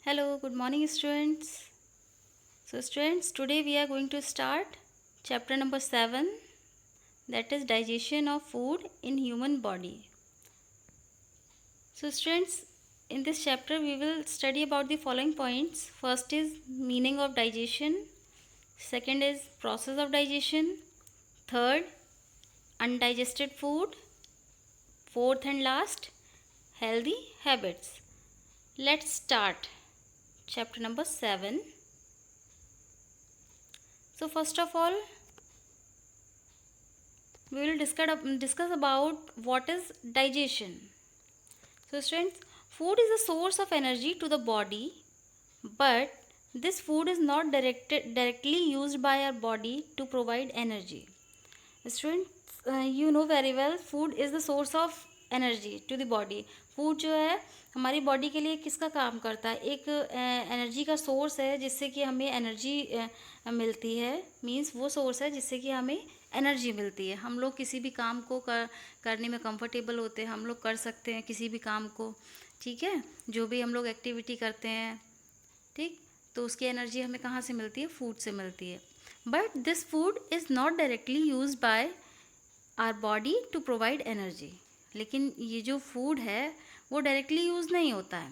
Hello, good morning, students. So, students, today we are going to start chapter number 7, that is digestion of food in human body. So, students, in this chapter we will study about the following points. First is meaning of digestion, second is process of digestion, third, undigested food, fourth and last, healthy habits. Let's start chapter number 7. So, first of all, we will discuss about what is digestion. So, students, food is a source of energy to the body, but this food is not directly used by our body to provide energy. Students, you know very well, food is the source of energy to the body. Food जो है हमारी body के लिए किसका काम करता है, एक एनर्जी का सोर्स है जिससे कि हमें एनर्जी मिलती है. मींस वो सोर्स है जिससे कि हमें एनर्जी मिलती है. हम लोग किसी भी काम को करने में कंफर्टेबल होते हैं, हम लोग कर सकते हैं किसी भी काम को. ठीक है, जो भी हम लोग एक्टिविटी करते हैं, ठीक, तो उसकी एनर्जी हमें कहाँ से मिलती है, फूड से मिलती है. But this food is not directly use by our body to provide energy. लेकिन ये जो फूड है वो डायरेक्टली यूज़ नहीं होता है.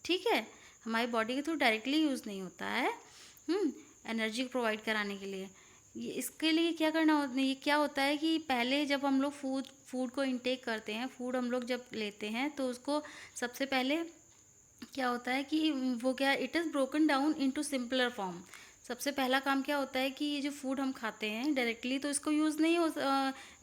ठीक है, हमारी बॉडी के थ्रू डायरेक्टली यूज़ नहीं होता है एनर्जी को प्रोवाइड कराने के लिए. ये इसके लिए क्या करना होता है, ये क्या होता है कि पहले जब हम लोग फूड को इनटेक करते हैं, फूड हम लोग जब लेते हैं तो उसको सबसे पहले क्या होता है कि वो क्या, it is broken down into simpler form. सबसे पहला काम क्या होता है कि ये जो फूड हम खाते हैं डायरेक्टली तो इसको यूज़ नहीं हो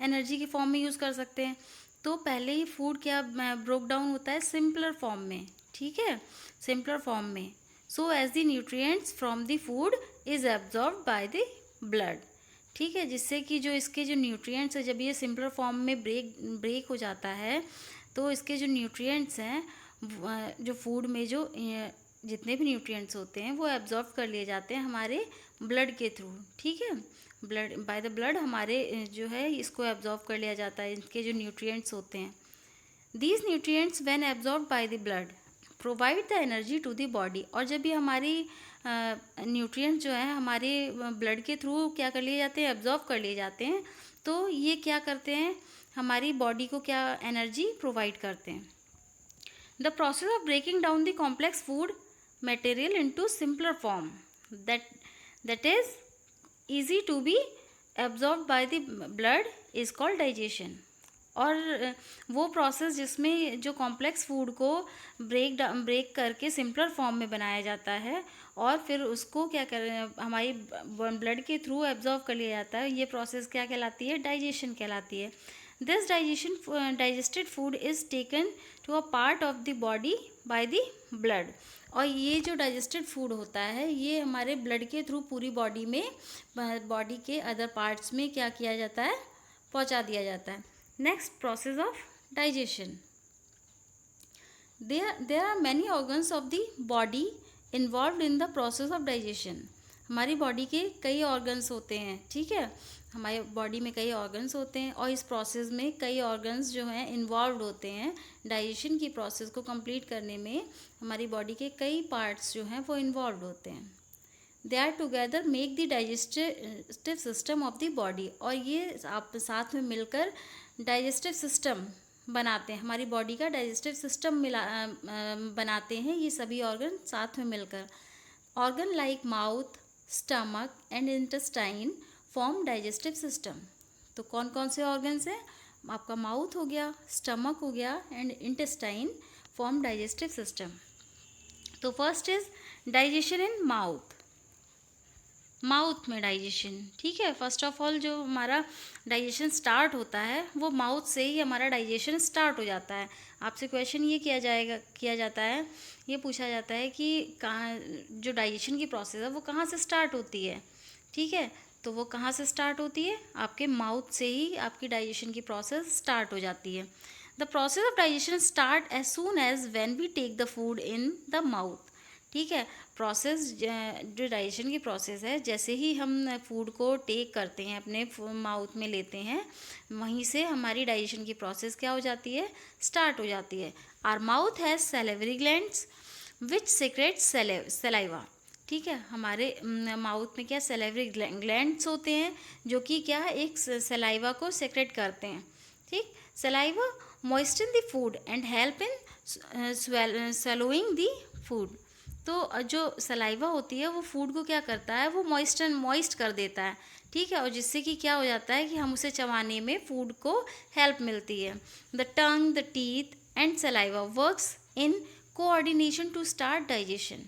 एनर्जी की फॉर्म में यूज़ कर सकते हैं. तो पहले ही फूड क्या ब्रोक डाउन होता है सिंपलर फॉर्म में. ठीक है, सिंपलर फॉर्म में. So as the nutrients from the food is absorb by the blood. ठीक है, जिससे कि जो इसके जो न्यूट्रिएंट्स है, जब ये सिंपलर फॉर्म में ब्रेक हो जाता है तो इसके जो न्यूट्रिएंट्स हैं, जो फूड में जो जितने भी न्यूट्रिएंट्स होते हैं वो एब्जॉर्ब कर लिए जाते हैं हमारे ब्लड के थ्रू. ठीक है, ब्लड बाय द ब्लड हमारे जो है इसको एब्जॉर्ब कर लिया जाता है, इनके जो न्यूट्रिएंट्स होते हैं. These nutrients when absorb by the blood provide the energy to the body. और जब ये हमारी न्यूट्रिएंट्स जो है हमारे ब्लड के थ्रू क्या कर लिए जाते हैं, एब्जॉर्ब कर लिए जाते हैं, तो ये क्या करते हैं, हमारी बॉडी को क्या एनर्जी प्रोवाइड करते हैं. The process of breaking down the complex food material into simpler form that is easy to be absorbed by the blood is called digestion. और वो प्रोसेस जिसमें जो कॉम्प्लेक्स फूड को ब्रेक करके सिंपलर फॉर्म में बनाया जाता है और फिर उसको क्या कर हमारी ब्लड के थ्रू एब्जॉर्व कर लिया जाता है, ये प्रोसेस क्या कहलाती है, डाइजेशन कहलाती है. This digested food is taken to a part of the body by the blood. और ये जो डाइजेस्टेड फूड होता है ये हमारे ब्लड के थ्रू पूरी बॉडी में, बॉडी के अदर पार्ट्स में क्या किया जाता है, पहुंचा दिया जाता है. Next, process of digestion. There are many organs of the body involve in the process of digestion. हमारी बॉडी के कई ऑर्गन्स होते हैं. ठीक है, हमारी बॉडी में कई ऑर्गन्स होते हैं और इस प्रोसेस में कई ऑर्गन्स जो हैं इन्वॉल्व होते हैं. डाइजेशन की प्रोसेस को कंप्लीट करने में हमारी बॉडी के कई पार्ट्स जो हैं वो इन्वॉल्व होते हैं. They are together make the digestive system of the body. और ये आप साथ में मिलकर डाइजेस्टिव सिस्टम बनाते हैं, हमारी बॉडी का डाइजेस्टिव सिस्टम बनाते हैं ये सभी ऑर्गन साथ में मिलकर. Organ like mouth, stomach and intestine form digestive system. तो कौन कौन से ऑर्गन्स हैं, आपका माउथ हो गया, स्टमक हो गया and intestine form digestive system. तो first is digestion in mouth. Mouth में डाइजेशन. ठीक है, फर्स्ट ऑफ ऑल जो हमारा डाइजेशन स्टार्ट होता है वो माउथ से ही हमारा डाइजेशन स्टार्ट हो जाता है. आपसे क्वेश्चन ये किया जाता है, ये पूछा जाता है कि कहाँ जो डाइजेशन की प्रोसेस है वो कहाँ से स्टार्ट होती है. ठीक है, तो वो कहाँ से स्टार्ट होती है, आपके माउथ से ही आपकी डाइजेशन की प्रोसेस स्टार्ट हो जाती है. The process of digestion start as soon as when we take the food in the mouth. ठीक है, प्रोसेस जो डाइजेशन की प्रोसेस है, जैसे ही हम फूड को टेक करते हैं, अपने माउथ में लेते हैं, वहीं से हमारी डाइजेशन की प्रोसेस क्या हो जाती है, स्टार्ट हो जाती है. Our mouth has salivary glands which secrete saliva. ठीक है, हमारे माउथ में क्या सलाइवरी ग्लैंड्स होते हैं जो कि क्या एक सलाइवा को सेक्रेट करते हैं। ठीक, saliva moisten the food and help in swallowing the food. तो जो सलाइवा होती है वो फूड को क्या करता है, वो मॉइस्ट कर देता है। ठीक है, और जिससे कि क्या हो जाता है कि हम उसे चबाने में फूड को हेल्प मिलती है। The tongue, the teeth and saliva works in coordination to start digestion.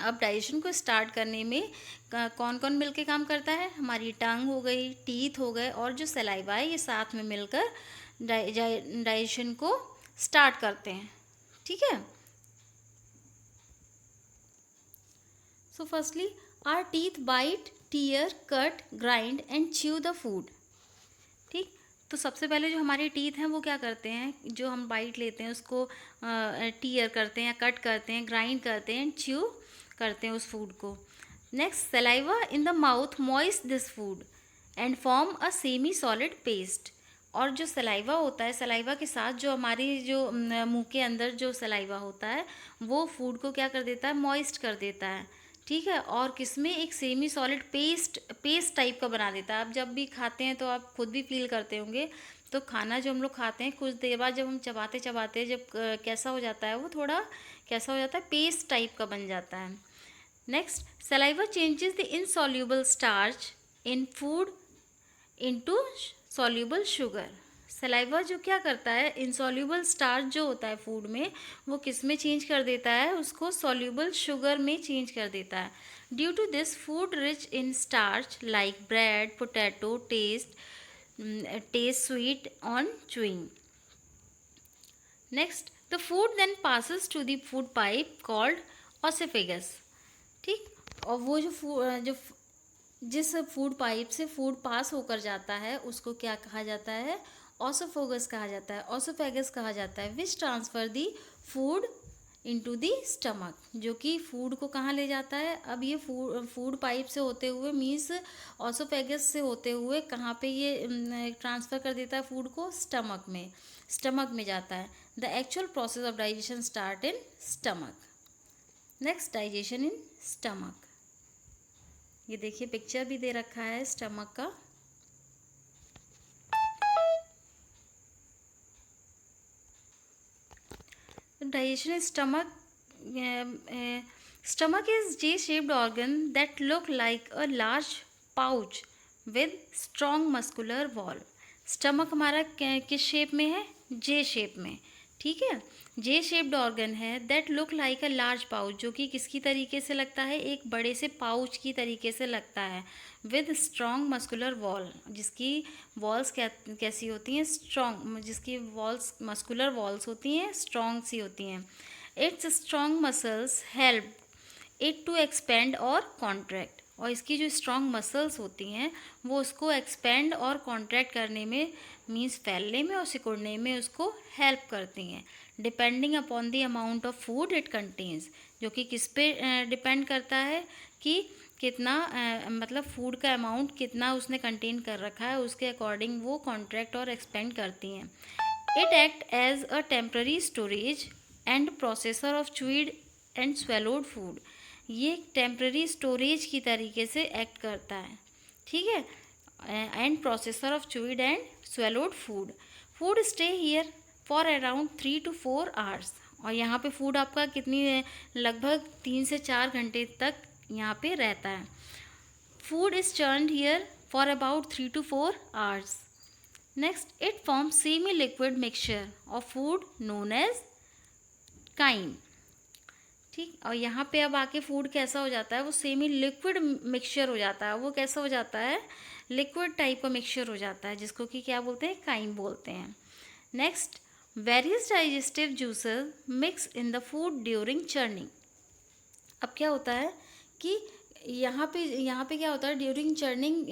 अब डाइजेशन को स्टार्ट करने में कौन कौन मिलके काम करता है, हमारी टंग हो गई, टीथ हो गए और जो सलाइवा है, ये साथ में मिलकर डाइजेशन को स्टार्ट करते हैं। ठीक है, so firstly our teeth bite, tear, cut, grind and chew the food. ठीक, तो सबसे पहले जो हमारे टीथ हैं वो क्या करते हैं, जो हम बाइट लेते हैं उसको टीयर करते हैं, कट करते हैं, ग्राइंड करते हैं, च्यू करते हैं उस फूड को। Next, saliva in the mouth moist this food and form a semi solid paste. और जो सलाइवा होता है, सलाइवा के साथ जो हमारी जो मुंह के अंदर जो सलाइवा होता है वो फूड को क्या कर देता है, मॉइस्ट कर देता है। ठीक है, और किसमें एक सेमी सॉलिड पेस्ट टाइप का बना देता है। आप जब भी खाते हैं तो आप खुद भी फील करते होंगे, तो खाना जो हम लोग खाते हैं कुछ देर बाद जब हम चबाते चबाते जब कैसा हो जाता है, वो थोड़ा कैसा हो जाता है, पेस्ट टाइप का बन जाता है। Next, saliva changes the insoluble starch in food into soluble sugar. Saliva जो क्या करता है, इनसॉल्यूबल स्टार्च जो होता है फूड में, वो किस में चेंज कर देता है, उसको सॉल्यूबल शुगर में चेंज कर देता है। Due to this food rich in starch like bread, potato taste sweet on chewing. Next, the food then passes to the food pipe called oesophagus. ठीक, और वो जो जिस फूड पाइप से फूड पास होकर जाता है उसको क्या कहा जाता है, ऑसोफेगस कहा जाता है, ऑसोफेगस कहा जाता है, विच transfer the food into the stomach, जो कि फूड को कहाँ ले जाता है। अब ये फूड पाइप से होते हुए मीन्स ऑसोफेगस से होते हुए कहाँ पे ये ट्रांसफ़र कर देता है फूड को, स्टमक में जाता है। The actual process of digestion start in stomach. Next, digestion in stomach. ये देखिए पिक्चर भी दे रखा है स्टमक का। Digestion in stomach. Stomach is J-shaped organ that look like a large pouch with strong muscular wall। Stomach हमारा किस shape में है, जे शेप में। ठीक है, जे शेप्ड ऑर्गन है, that look like a large pouch, जो कि किसकी तरीके से लगता है, एक बड़े से पाउच की तरीके से लगता है, विद स्ट्रॉन्ग मस्कुलर वॉल, जिसकी वॉल्स कैसी होती हैं, स्ट्रॉन्ग, जिसकी वॉल्स मस्कुलर वॉल्स होती हैं, स्ट्रॉन्ग सी होती हैं। Its strong muscles help it to expand और कॉन्ट्रैक्ट। और इसकी जो स्ट्रॉन्ग मसल्स होती हैं वो उसको एक्सपेंड और कॉन्ट्रैक्ट करने में, मीन्स फैलने में और सिकुड़ने में उसको हेल्प करती हैं। Depending upon the amount of food it contains, जो कि किस पे डिपेंड करता है कि कितना मतलब फूड का अमाउंट कितना उसने कंटेन कर रखा है, उसके अकॉर्डिंग वो कॉन्ट्रैक्ट और एक्सपेंड करती हैं। It act as a temporary storage and processor of chewed and swallowed food. ये टेम्पररी स्टोरेज की तरीके से एक्ट करता है। ठीक है, and processor of chewed and swallowed food. Food stay here for around 3 to 4 hours। और यहाँ पे फूड आपका कितनी, लगभग 3 से 4 घंटे तक यहाँ पे रहता है। Food is churned here for about 3 to 4 hours। Next, it form semi liquid mixture of food known as chyme. ठीक, और यहाँ पे अब आके फूड कैसा हो जाता है, वो सेमी लिक्विड मिक्सचर हो जाता है। वो कैसा हो जाता है, लिक्विड टाइप का मिक्सचर हो जाता है, जिसको कि क्या बोलते हैं, काइम बोलते हैं। Next, various digestive juices mix in the food during churning. अब क्या होता है कि यहाँ पे क्या होता है, ड्यूरिंग चर्निंग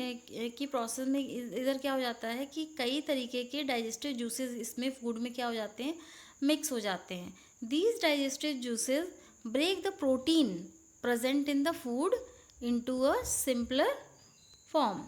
की प्रोसेस में इधर क्या हो जाता है कि कई तरीके के डाइजेस्टिव जूसेस इसमें फूड में क्या हो जाते हैं, मिक्स हो जाते हैं। These digestive juices break the protein present in the food into a simpler form.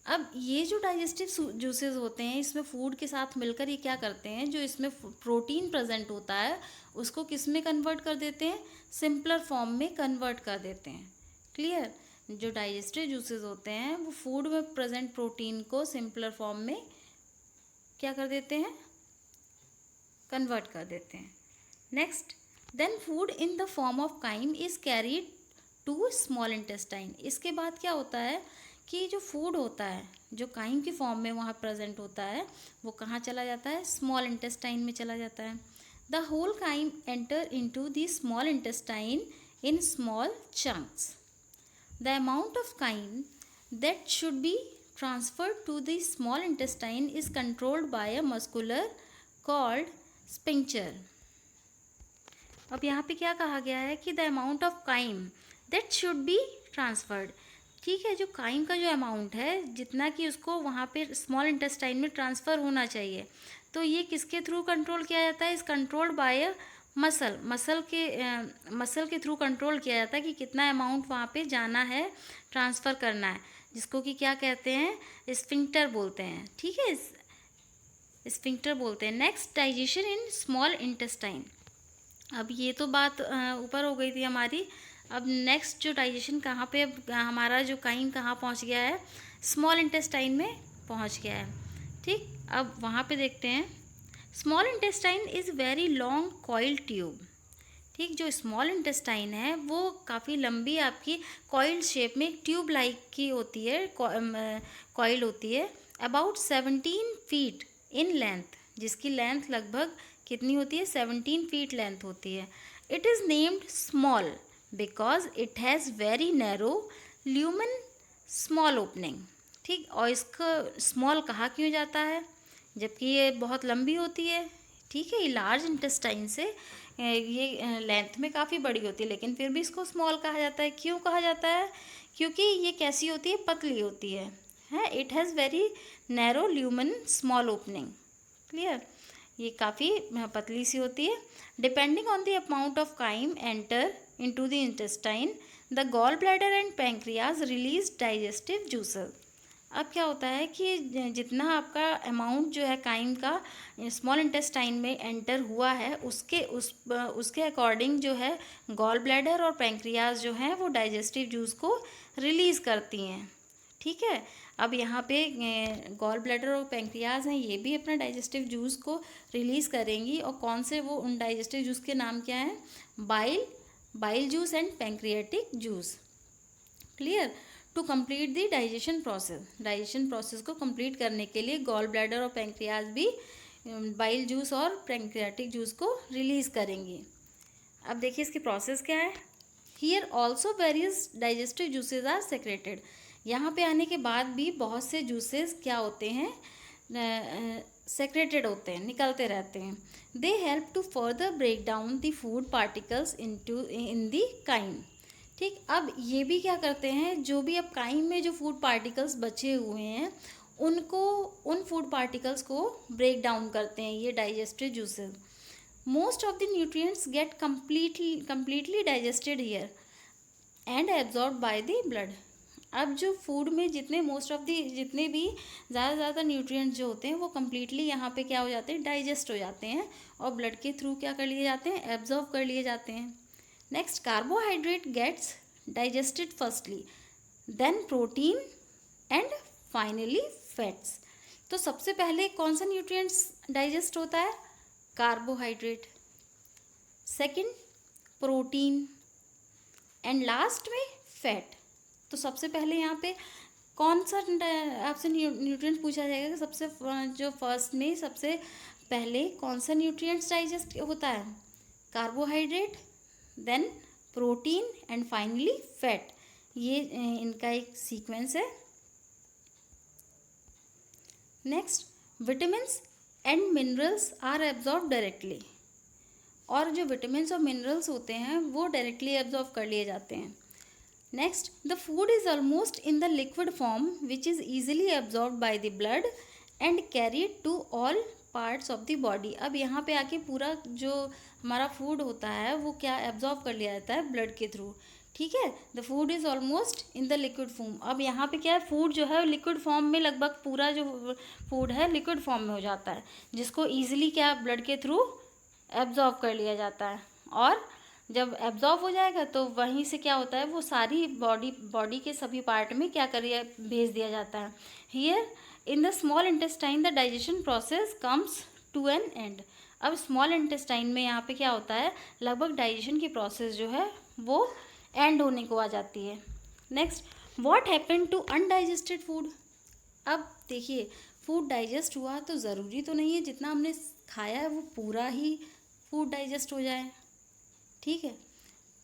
अब ये जो डाइजेस्टिव जूसेस होते हैं, इसमें फूड के साथ मिलकर ये क्या करते हैं, जो इसमें प्रोटीन प्रेजेंट होता है उसको किस में कन्वर्ट कर देते हैं, सिंपलर फॉर्म में कन्वर्ट कर देते हैं। क्लियर? जो डाइजेस्टिव जूसेस होते हैं वो फूड में प्रेजेंट प्रोटीन को सिंपलर फॉर्म में क्या कर देते हैं, कन्वर्ट कर देते हैं। Next, then food in the form of chyme is carried to small intestine. इसके बाद क्या होता है कि जो फूड होता है जो काइम की फॉर्म में वहाँ प्रेजेंट होता है वो कहाँ चला जाता है, स्मॉल इंटेस्टाइन में चला जाता है। The whole chyme enter into the small intestine in small chunks. The amount of chyme that should be transferred to the small intestine is controlled by a muscular called sphincter। अब यहाँ पे क्या कहा गया है कि the amount of chyme that should be transferred, ठीक है, जो काइम का जो अमाउंट है जितना कि उसको वहाँ पे स्मॉल इंटेस्टाइन में ट्रांसफ़र होना चाहिए, तो ये किसके थ्रू कंट्रोल किया जाता है, इस कंट्रोल्ड बाय अ मसल के थ्रू कंट्रोल किया जाता है कि कितना अमाउंट वहाँ पे जाना है, ट्रांसफ़र करना है, जिसको कि क्या कहते हैं, स्फिंक्टर बोलते हैं। ठीक है, स्फिंक्टर बोलते हैं। Next, digestion in small intestine. अब ये तो बात ऊपर हो गई थी हमारी। अब नेक्स्ट जो डाइजेशन कहाँ पे, हमारा जो काइम कहाँ पहुँच गया है, स्मॉल इंटेस्टाइन में पहुँच गया है। ठीक, अब वहाँ पे देखते हैं। Small intestine is very long coiled tube. ठीक, जो स्मॉल इंटेस्टाइन है वो काफ़ी लंबी आपकी कॉइल्ड शेप में ट्यूब लाइक की होती है, कॉइल होती है, अबाउट 17 फीट इन लेंथ, जिसकी लेंथ लगभग कितनी होती है, 17 फीट लेंथ होती है। It is named small because it has very narrow lumen small opening. ठीक, और इसका स्मॉल कहा क्यों जाता है जबकि ये बहुत लंबी होती है। ठीक है, ये लार्ज इंटेस्टाइन से ये लेंथ में काफ़ी बड़ी होती है, लेकिन फिर भी इसको स्मॉल कहा जाता है। क्यों कहा जाता है, क्योंकि ये कैसी होती है, पतली होती है। It has very narrow lumen small opening. Clear, ये काफ़ी पतली सी होती है। Depending on the amount of chyme enter into the intestine, the gall bladder and pancreas release digestive juices. अब क्या होता है कि जितना आपका अमाउंट जो है काइम का स्मॉल इंटेस्टाइन में एंटर हुआ है उसके अकॉर्डिंग जो है गॉल ब्लैडर और पैंक्रियाज जो हैं वो डाइजेस्टिव जूस को रिलीज़ करती हैं। ठीक है, अब यहाँ पे गॉल ब्लैडर और पैंक्रियाज हैं, ये भी अपना डाइजेस्टिव जूस को रिलीज़ करेंगी। और कौन से वो उन डाइजेस्टिव जूस के नाम क्या हैं, bile juice and pancreatic juice. Clear, to complete the digestion process को कंप्लीट करने के लिए गॉल ब्लैडर और पैंक्रियाज भी बाइल जूस और पैंक्रियाटिक जूस को रिलीज़ करेंगी। अब देखिए इसकी प्रोसेस क्या है। Here also various digestive juices are secreted. यहाँ पे आने के बाद भी बहुत से जूसेस क्या होते हैं, सेक्रेटेड होते हैं, निकलते रहते हैं। They help to further break down the food particles in the chyme. ठीक, अब ये भी क्या करते हैं, जो भी अब काइम में जो फूड पार्टिकल्स बचे हुए हैं उन फूड पार्टिकल्स को ब्रेक डाउन करते हैं ये digestive juices. Most of the nutrients get completely digested here and absorb by the blood. अब जो फूड में जितने भी ज़्यादा न्यूट्रिएंट्स जो होते हैं वो कम्प्लीटली यहाँ पे क्या हो जाते हैं, डाइजेस्ट हो जाते हैं और ब्लड के थ्रू क्या कर लिए जाते हैं, एब्जॉर्ब कर लिए जाते हैं। Next, carbohydrate gets digested firstly, then protein and finally fats. तो सबसे पहले कौन सा न्यूट्रिएंट्स डाइजेस्ट होता है, carbohydrate, second protein and last में फैट। तो सबसे पहले यहाँ पे कौन सा आपसे न्यूट्रिएंट पूछा जाएगा कि सबसे जो फर्स्ट में सबसे पहले कौन सा न्यूट्रिएंट्स डाइजेस्ट होता है, carbohydrate, then protein and finally fat. ये इनका एक सीक्वेंस है। Next, vitamins and minerals are absorb directly. और जो विटामिन्स और मिनरल्स होते हैं वो डायरेक्टली एब्जॉर्ब कर लिए जाते हैं। Next, the food is almost in the liquid form which is easily absorb by the blood and carried to all parts of the body. अब यहाँ पे आके पूरा जो हमारा फूड होता है वो क्या एब्जॉर्ब कर लिया जाता है ब्लड के थ्रू। ठीक है, the food is almost in the liquid form. अब यहाँ पे क्या है, फूड जो है लिक्विड फॉर्म में, लगभग पूरा जो फूड है लिक्विड फॉर्म में हो जाता है, जिसको ईजिली क्या ब्लड के थ्रू एब्जॉर्ब कर लिया जाता है। और जब एब्जॉर्ब हो जाएगा तो वहीं से क्या होता है, वो सारी बॉडी के सभी पार्ट में क्या करिए भेज दिया जाता है। Here in the small intestine the digestion process comes to an end. अब स्मॉल इंटेस्टाइन में यहाँ पे क्या होता है, लगभग डाइजेशन की प्रोसेस जो है वो एंड होने को आ जाती है। Next, what happen to undigested food. अब देखिए, फूड डाइजेस्ट हुआ तो ज़रूरी तो नहीं है जितना हमने खाया है वो पूरा ही फूड डाइजेस्ट हो जाए, ठीक है,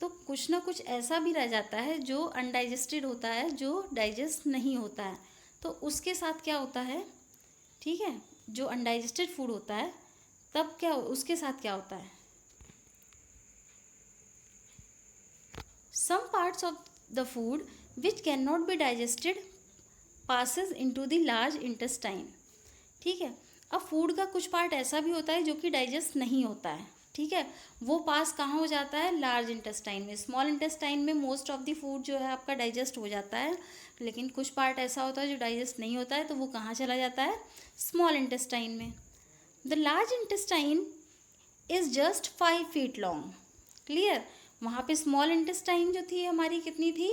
तो कुछ ना कुछ ऐसा भी रह जाता है जो अनडाइजेस्टेड होता है, जो डाइजेस्ट नहीं होता है। तो उसके साथ क्या होता है, ठीक है, जो अनडाइजेस्टेड फूड होता है तब क्या उसके साथ क्या होता है, some parts of the food which cannot be digested passes into the large intestine। ठीक है, अब फूड का कुछ पार्ट ऐसा भी होता है जो कि डाइजेस्ट नहीं होता है, ठीक है, वो पास कहाँ हो जाता है, लार्ज इंटेस्टाइन में। स्मॉल इंटेस्टाइन में मोस्ट ऑफ द फूड जो है आपका डाइजेस्ट हो जाता है, लेकिन कुछ पार्ट ऐसा होता है जो डाइजेस्ट नहीं होता है, तो वो कहाँ चला जाता है, स्मॉल इंटेस्टाइन में। The large intestine is just 5 feet long. Clear, वहाँ पे स्मॉल इंटेस्टाइन जो थी हमारी कितनी थी,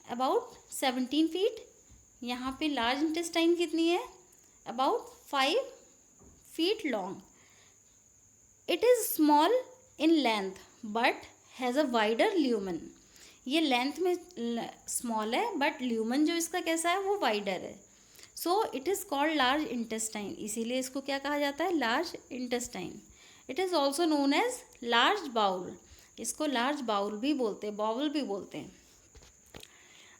अबाउट 17 feet। यहाँ पे लार्ज इंटेस्टाइन कितनी है, about 5 feet long. It is small in length but has a wider lumen. ये लेंथ में स्मॉल है बट ल्यूमन जो इसका कैसा है, वो वाइडर है। So it is called large intestine, इसीलिए इसको क्या कहा जाता है, large intestine. It is also known as large bowel, इसको लार्ज बाउल भी बोलते हैं, बाउल भी बोलते हैं।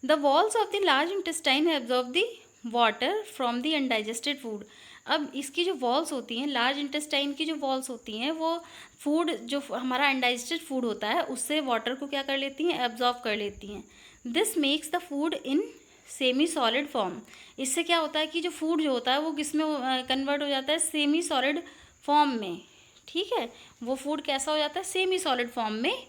The walls of the large intestine absorb the water from the undigested food. अब इसकी जो वॉल्स होती हैं, लार्ज इंटेस्टाइन की जो वॉल्स होती हैं, वो फूड जो हमारा अनडाइजेस्टेड फूड होता है उससे वाटर को क्या कर लेती हैं, एब्जॉर्ब कर लेती हैं। This makes the food in semi solid form. इससे क्या होता है कि जो फूड जो होता है वो किस में कन्वर्ट हो जाता है, सेमी सॉलिड फॉर्म में, ठीक है, वो फूड कैसा हो जाता है, सेमी सॉलिड फॉर्म में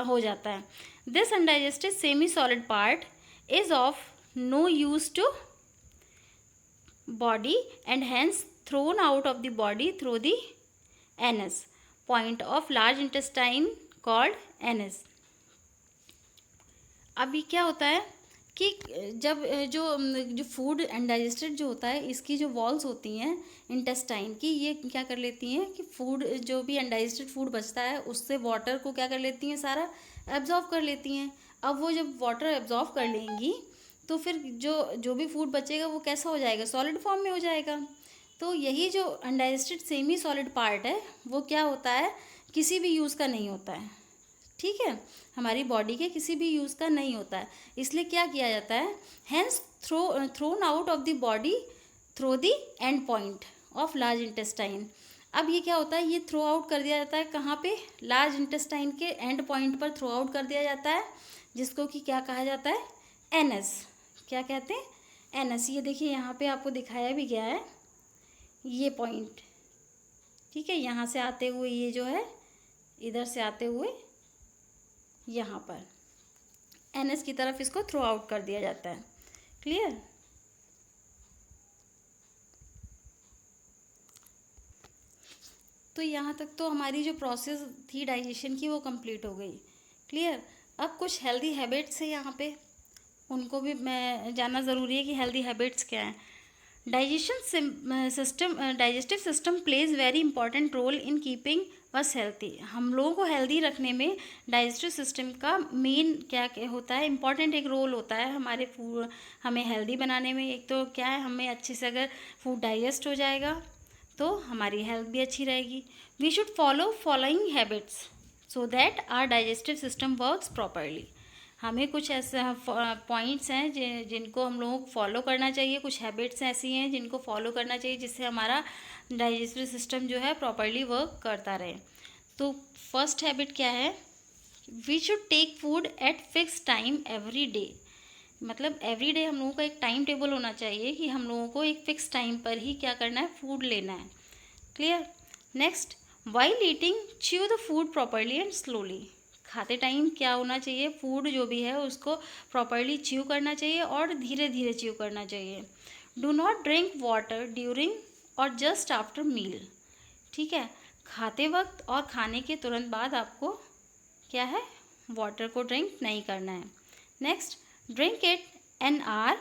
हो जाता है। This undigested semi solid part is of no use to body and hence thrown out of the body through the anus point of large intestine called anus। अभी क्या होता है कि जब जो फूड अनडाइजेस्टेड जो होता है, इसकी जो वॉल्स होती हैं इंटेस्टाइन की, ये क्या कर लेती हैं कि फूड जो भी अनडाइजेस्टेड फूड बचता है उससे वाटर को क्या कर लेती हैं, सारा एब्जॉर्ब कर लेती हैं। अब वो जब वाटर एब्जॉर्ब कर लेंगी तो फिर जो भी फूड बचेगा वो कैसा हो जाएगा, सॉलिड फॉर्म में हो जाएगा। तो यही जो अनडाइजेस्टेड सेमी सॉलिड पार्ट है वो क्या होता है, किसी भी यूज़ का नहीं होता है, ठीक है, हमारी बॉडी के किसी भी यूज़ का नहीं होता है, इसलिए क्या किया जाता है, hence thrown out of the body through the end point of large intestine. अब ये क्या होता है, ये थ्रो आउट कर दिया जाता है कहाँ पे, लार्ज इंटेस्टाइन के एंड पॉइंट पर थ्रो आउट कर दिया जाता है, जिसको कि क्या कहा जाता है, एनएस। क्या कहते हैं, एनएस। ये देखिए यहाँ पे आपको दिखाया भी गया है ये पॉइंट, ठीक है, यहाँ से आते हुए ये जो है, इधर से आते हुए यहाँ पर एनएस की तरफ इसको थ्रो आउट कर दिया जाता है। क्लियर, तो यहाँ तक तो हमारी जो प्रोसेस थी डाइजेशन की वो कंप्लीट हो गई। क्लियर, अब कुछ हेल्दी हैबिट्स है यहाँ पे, उनको भी मैं जानना ज़रूरी है कि हेल्दी हैबिट्स क्या हैं। Digestive system plays very important role in keeping us healthy. हम लोगों को हेल्दी रखने में डाइजेस्टिव सिस्टम का मेन क्या होता है, इंपॉर्टेंट एक रोल होता है हमारे फूड, हमें हेल्दी बनाने में। एक तो क्या है, हमें अच्छे से अगर फूड डाइजेस्ट हो जाएगा तो हमारी हेल्थ भी अच्छी रहेगी। We should following habits so that our digestive system works properly. हमें कुछ ऐसे पॉइंट्स हैं जिनको हम लोगों को फॉलो करना चाहिए, कुछ हैबिट्स ऐसी हैं जिनको फॉलो करना चाहिए जिससे हमारा डाइजेस्टिव सिस्टम जो है प्रॉपरली वर्क करता रहे। तो फर्स्ट हैबिट क्या है, we should take food at fix time every day. मतलब एवरी डे हम लोगों का एक टाइम टेबल होना चाहिए कि हम लोगों को एक फ़िक्स टाइम पर ही क्या करना है, फूड लेना है। Clear. Next, while eating chew the food properly and slowly. खाते टाइम क्या होना चाहिए, फूड जो भी है उसको प्रॉपरली च्यू करना चाहिए और धीरे धीरे च्यू करना चाहिए। Do not drink water during और जस्ट आफ्टर मील, ठीक है। खाते वक्त और खाने के तुरंत बाद आपको क्या है, वाटर को ड्रिंक नहीं करना है। Next, drink it an hour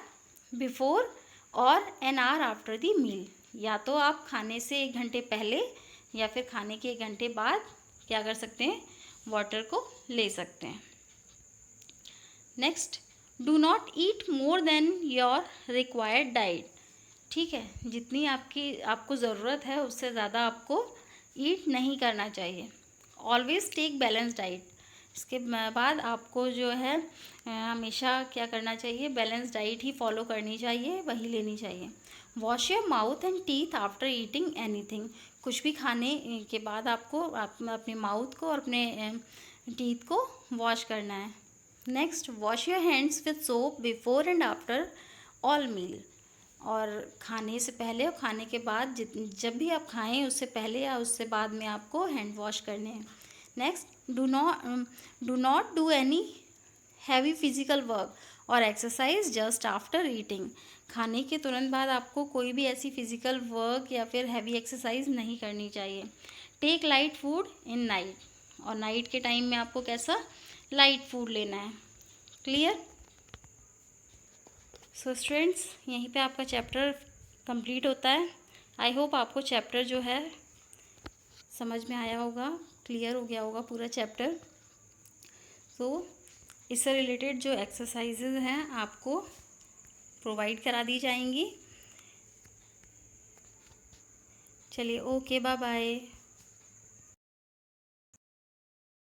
before or an hour after the meal, या तो आप खाने से 1 घंटे पहले या फिर खाने के 1 घंटे बाद क्या कर सकते हैं, वाटर को ले सकते हैं। Next, do not eat more than your required diet, ठीक है। जितनी आपको ज़रूरत है उससे ज़्यादा आपको ईट नहीं करना चाहिए। ऑलवेज टेक बैलेंस डाइट, इसके बाद आपको जो है हमेशा क्या करना चाहिए, बैलेंस डाइट ही फॉलो करनी चाहिए, वही लेनी चाहिए। Wash your mouth and teeth after eating anything, कुछ भी खाने के बाद आपको अपने माउथ को और अपने टीथ को वॉश करना है। Next, wash your hands with soap before and after all meal, और खाने से पहले और खाने के बाद जब भी आप खाएं उससे पहले या उससे बाद में आपको हैंड वॉश करने हैं। Next, do not do any heavy physical work और एक्सरसाइज जस्ट आफ्टर ईटिंग, खाने के तुरंत बाद आपको कोई भी ऐसी फिजिकल वर्क या फिर हैवी एक्सरसाइज नहीं करनी चाहिए। Take light food in night, और नाइट के टाइम में आपको कैसा, लाइट फूड लेना है। क्लियर? सो स्टूडेंट्स, यहीं पे आपका चैप्टर कंप्लीट होता है। आई होप आपको चैप्टर जो है समझ में आया होगा, क्लियर हो गया होगा पूरा चैप्टर। सो इससे रिलेटेड जो एक्सरसाइजेज हैं आपको प्रोवाइड करा दी जाएंगी। चलिए, ओके, बाय बाय।